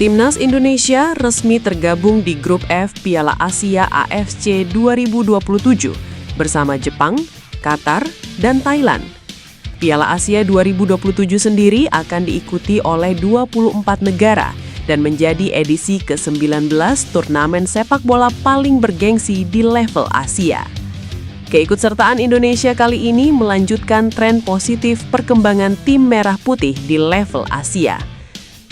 Timnas Indonesia resmi tergabung di Grup F Piala Asia AFC 2027 bersama Jepang, Qatar, dan Thailand. Piala Asia 2027 sendiri akan diikuti oleh 24 negara dan menjadi edisi ke-19 turnamen sepak bola paling bergengsi di level Asia. Keikutsertaan Indonesia kali ini melanjutkan tren positif perkembangan tim merah putih di level Asia.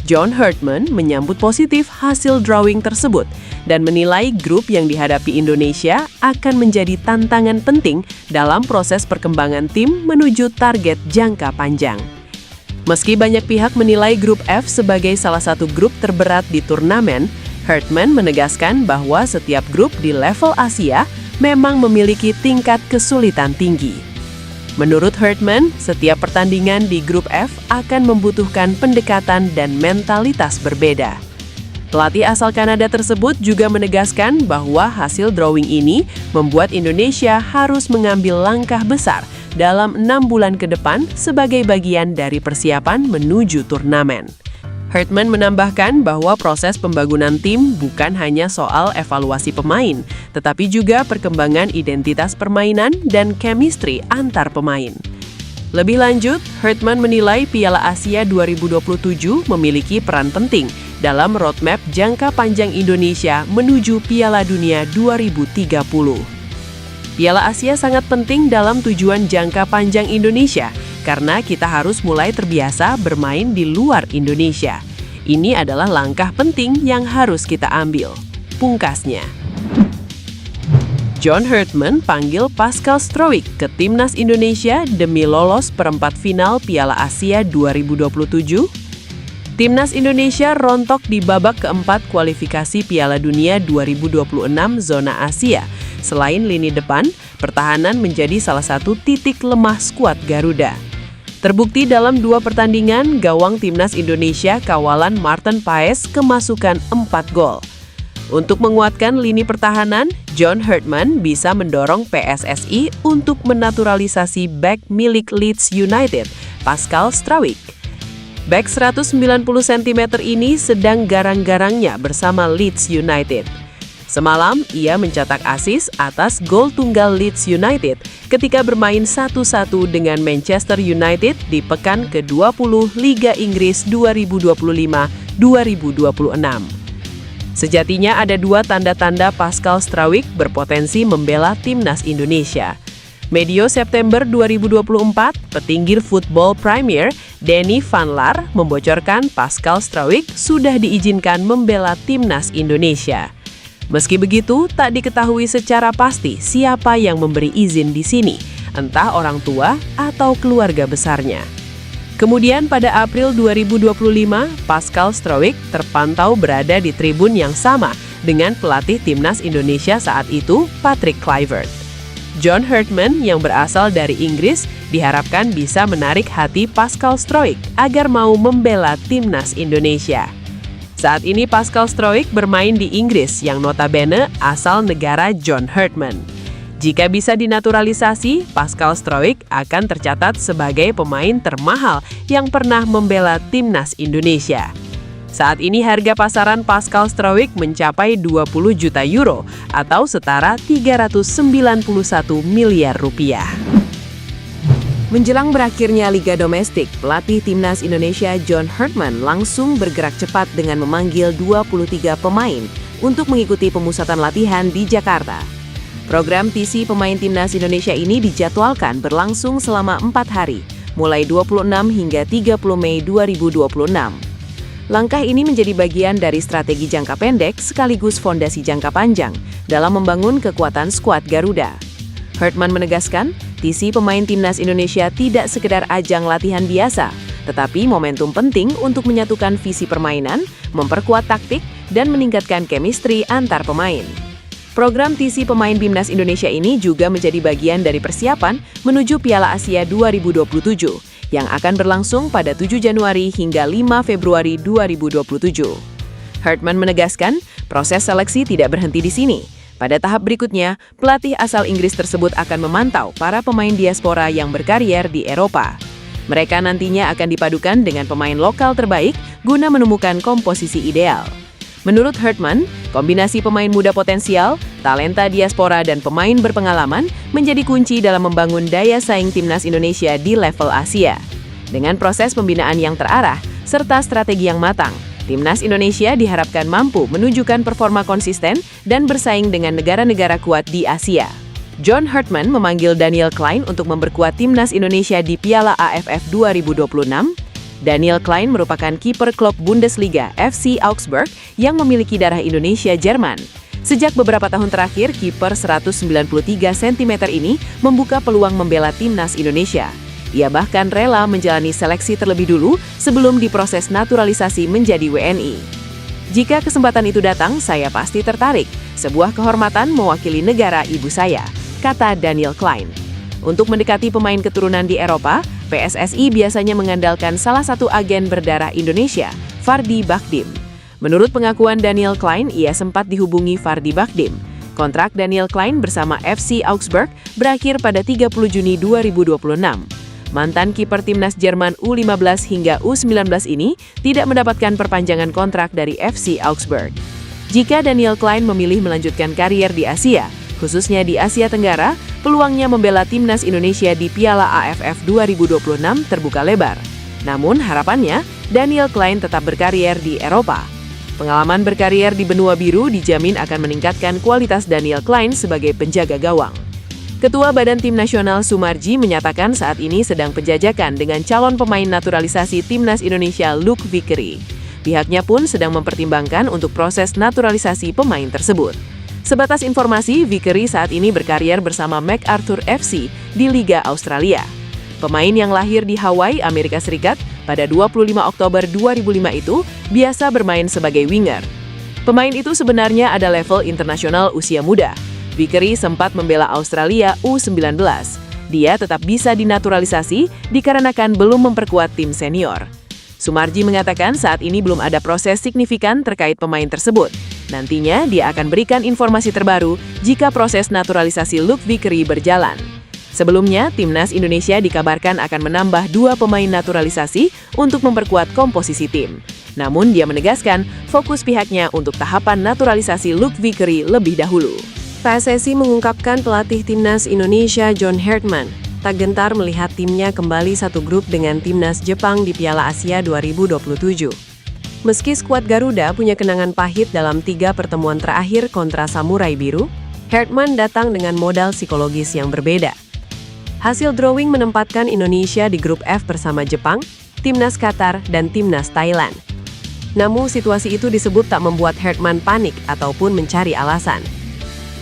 John Herdman menyambut positif hasil drawing tersebut dan menilai grup yang dihadapi Indonesia akan menjadi tantangan penting dalam proses perkembangan tim menuju target jangka panjang. Meski banyak pihak menilai grup F sebagai salah satu grup terberat di turnamen, Herdman menegaskan bahwa setiap grup di level Asia memang memiliki tingkat kesulitan tinggi. Menurut Herdman, setiap pertandingan di grup F akan membutuhkan pendekatan dan mentalitas berbeda. Pelatih asal Kanada tersebut juga menegaskan bahwa hasil drawing ini membuat Indonesia harus mengambil langkah besar dalam 6 bulan ke depan sebagai bagian dari persiapan menuju turnamen. Herdman menambahkan bahwa proses pembangunan tim bukan hanya soal evaluasi pemain, tetapi juga perkembangan identitas permainan dan chemistry antar pemain. Lebih lanjut, Herdman menilai Piala Asia 2027 memiliki peran penting dalam roadmap jangka panjang Indonesia menuju Piala Dunia 2030. Piala Asia sangat penting dalam tujuan jangka panjang Indonesia, karena kita harus mulai terbiasa bermain di luar Indonesia. Ini adalah langkah penting yang harus kita ambil, pungkasnya. John Herdman panggil Pascal Stroik ke Timnas Indonesia demi lolos perempat final Piala Asia 2027. Timnas Indonesia rontok di babak keempat kualifikasi Piala Dunia 2026 zona Asia. Selain lini depan, pertahanan menjadi salah satu titik lemah skuad Garuda. Terbukti dalam 2 pertandingan, gawang Timnas Indonesia kawalan Maarten Paes kemasukan 4 gol. Untuk menguatkan lini pertahanan, John Herdman bisa mendorong PSSI untuk menaturalisasi bek milik Leeds United, Pascal Stroik. Bek 190 cm ini sedang garang-garangnya bersama Leeds United. Semalam, ia mencetak assist atas gol tunggal Leeds United ketika bermain 1-1 dengan Manchester United di pekan ke-20 Liga Inggris 2025-2026. Sejatinya ada 2 tanda-tanda Pascal Stroik berpotensi membela Timnas Indonesia. Medio September 2024, petinggir Football Premier Danny van Laar membocorkan Pascal Stroik sudah diizinkan membela Timnas Indonesia. Meski begitu, tak diketahui secara pasti siapa yang memberi izin di sini, entah orang tua atau keluarga besarnya. Kemudian pada April 2025, Pascal Stroik terpantau berada di tribun yang sama dengan pelatih Timnas Indonesia saat itu, Patrick Kluivert. John Herdman yang berasal dari Inggris diharapkan bisa menarik hati Pascal Stroik agar mau membela Timnas Indonesia. Saat ini Pascal Stroik bermain di Inggris yang notabene asal negara John Herdman. Jika bisa dinaturalisasi, Pascal Stroik akan tercatat sebagai pemain termahal yang pernah membela Timnas Indonesia. Saat ini harga pasaran Pascal Stroik mencapai 20 juta euro atau setara 391 miliar rupiah. Menjelang berakhirnya Liga Domestik, pelatih Timnas Indonesia John Herdman langsung bergerak cepat dengan memanggil 23 pemain untuk mengikuti pemusatan latihan di Jakarta. Program TC pemain Timnas Indonesia ini dijadwalkan berlangsung selama 4 hari, mulai 26 hingga 30 Mei 2026. Langkah ini menjadi bagian dari strategi jangka pendek sekaligus fondasi jangka panjang dalam membangun kekuatan skuad Garuda. Herdman menegaskan, TC pemain Timnas Indonesia tidak sekedar ajang latihan biasa, tetapi momentum penting untuk menyatukan visi permainan, memperkuat taktik, dan meningkatkan chemistry antar pemain. Program TC pemain Timnas Indonesia ini juga menjadi bagian dari persiapan menuju Piala Asia 2027 yang akan berlangsung pada 7 Januari hingga 5 Februari 2027. Herdman menegaskan, proses seleksi tidak berhenti di sini. Pada tahap berikutnya, pelatih asal Inggris tersebut akan memantau para pemain diaspora yang berkarier di Eropa. Mereka nantinya akan dipadukan dengan pemain lokal terbaik guna menemukan komposisi ideal. Menurut Hartman, kombinasi pemain muda potensial, talenta diaspora, dan pemain berpengalaman menjadi kunci dalam membangun daya saing timnas Indonesia di level Asia. Dengan proses pembinaan yang terarah, serta strategi yang matang, timnas Indonesia diharapkan mampu menunjukkan performa konsisten dan bersaing dengan negara-negara kuat di Asia. John Hartman memanggil Daniel Klein untuk memperkuat timnas Indonesia di Piala AFF 2026. Daniel Klein merupakan kiper klub Bundesliga FC Augsburg yang memiliki darah Indonesia-Jerman. Sejak beberapa tahun terakhir, kiper 193 cm ini membuka peluang membela timnas Indonesia. Ia bahkan rela menjalani seleksi terlebih dulu sebelum diproses naturalisasi menjadi WNI. Jika kesempatan itu datang, saya pasti tertarik. Sebuah kehormatan mewakili negara ibu saya, kata Daniel Klein. Untuk mendekati pemain keturunan di Eropa, PSSI biasanya mengandalkan salah satu agen berdarah Indonesia, Fardy Bakhdim. Menurut pengakuan Daniel Klein, ia sempat dihubungi Fardy Bakhdim. Kontrak Daniel Klein bersama FC Augsburg berakhir pada 30 Juni 2026. Mantan kiper timnas Jerman U15 hingga U19 ini tidak mendapatkan perpanjangan kontrak dari FC Augsburg. Jika Daniel Klein memilih melanjutkan karier di Asia, khususnya di Asia Tenggara, peluangnya membela timnas Indonesia di Piala AFF 2026 terbuka lebar. Namun harapannya, Daniel Klein tetap berkarier di Eropa. Pengalaman berkarier di benua biru dijamin akan meningkatkan kualitas Daniel Klein sebagai penjaga gawang. Ketua Badan Tim Nasional Sumarji menyatakan saat ini sedang penjajakan dengan calon pemain naturalisasi timnas Indonesia Luke Vickery. Pihaknya pun sedang mempertimbangkan untuk proses naturalisasi pemain tersebut. Sebatas informasi, Vickery saat ini berkarier bersama MacArthur FC di Liga Australia. Pemain yang lahir di Hawaii, Amerika Serikat pada 25 Oktober 2005 itu biasa bermain sebagai winger. Pemain itu sebenarnya ada level internasional usia muda. Vickery sempat membela Australia U19. Dia tetap bisa dinaturalisasi dikarenakan belum memperkuat tim senior. Sumarji mengatakan saat ini belum ada proses signifikan terkait pemain tersebut. Nantinya dia akan berikan informasi terbaru jika proses naturalisasi Luke Vickery berjalan. Sebelumnya, timnas Indonesia dikabarkan akan menambah 2 pemain naturalisasi untuk memperkuat komposisi tim. Namun dia menegaskan fokus pihaknya untuk tahapan naturalisasi Luke Vickery lebih dahulu. PSSI mengungkapkan pelatih timnas Indonesia John Hartman tak gentar melihat timnya kembali satu grup dengan timnas Jepang di Piala Asia 2027. Meski skuad Garuda punya kenangan pahit dalam 3 pertemuan terakhir kontra Samurai Biru, Hartman datang dengan modal psikologis yang berbeda. Hasil drawing menempatkan Indonesia di grup F bersama Jepang, timnas Qatar, dan timnas Thailand. Namun situasi itu disebut tak membuat Hartman panik ataupun mencari alasan.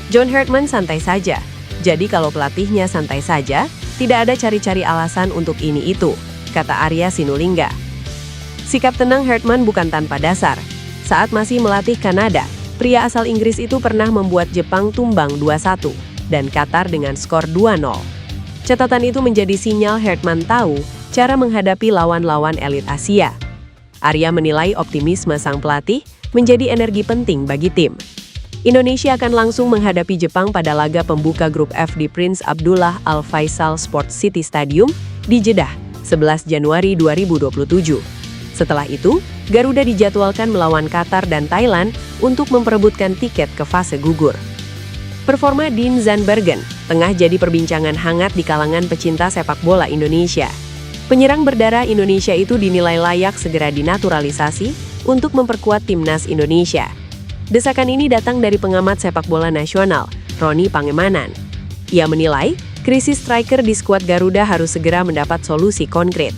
John Hartman santai saja, jadi kalau pelatihnya santai saja, tidak ada cari-cari alasan untuk ini itu, kata Arya Sinulinga. Sikap tenang Hartman bukan tanpa dasar. Saat masih melatih Kanada, pria asal Inggris itu pernah membuat Jepang tumbang 2-1 dan Qatar dengan skor 2-0. Catatan itu menjadi sinyal Hartman tahu cara menghadapi lawan-lawan elit Asia. Arya menilai optimisme sang pelatih menjadi energi penting bagi tim. Indonesia akan langsung menghadapi Jepang pada laga pembuka grup F di Prince Abdullah Al Faisal Sports City Stadium di Jeddah, 11 Januari 2027. Setelah itu, Garuda dijadwalkan melawan Qatar dan Thailand untuk memperebutkan tiket ke fase gugur. Performa Dean Zandbergen tengah jadi perbincangan hangat di kalangan pecinta sepak bola Indonesia. Penyerang berdarah Indonesia itu dinilai layak segera dinaturalisasi untuk memperkuat timnas Indonesia. Desakan ini datang dari pengamat sepak bola nasional, Roni Pangemanan. Ia menilai, krisis striker di skuad Garuda harus segera mendapat solusi konkret.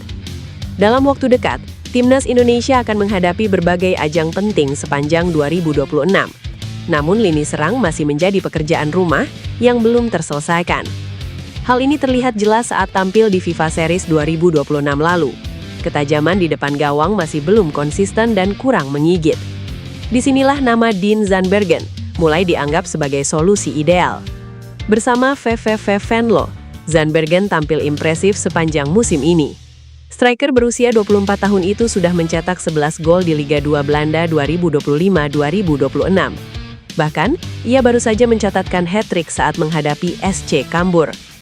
Dalam waktu dekat, timnas Indonesia akan menghadapi berbagai ajang penting sepanjang 2026. Namun lini serang masih menjadi pekerjaan rumah yang belum terselesaikan. Hal ini terlihat jelas saat tampil di FIFA Series 2026 lalu. Ketajaman di depan gawang masih belum konsisten dan kurang menggigit. Disinilah nama Dean Zandbergen mulai dianggap sebagai solusi ideal. Bersama VVV Venlo, Zandbergen tampil impresif sepanjang musim ini. Striker berusia 24 tahun itu sudah mencetak 11 gol di Liga 2 Belanda 2025-2026. Bahkan, ia baru saja mencatatkan hat-trick saat menghadapi SC Cambuur.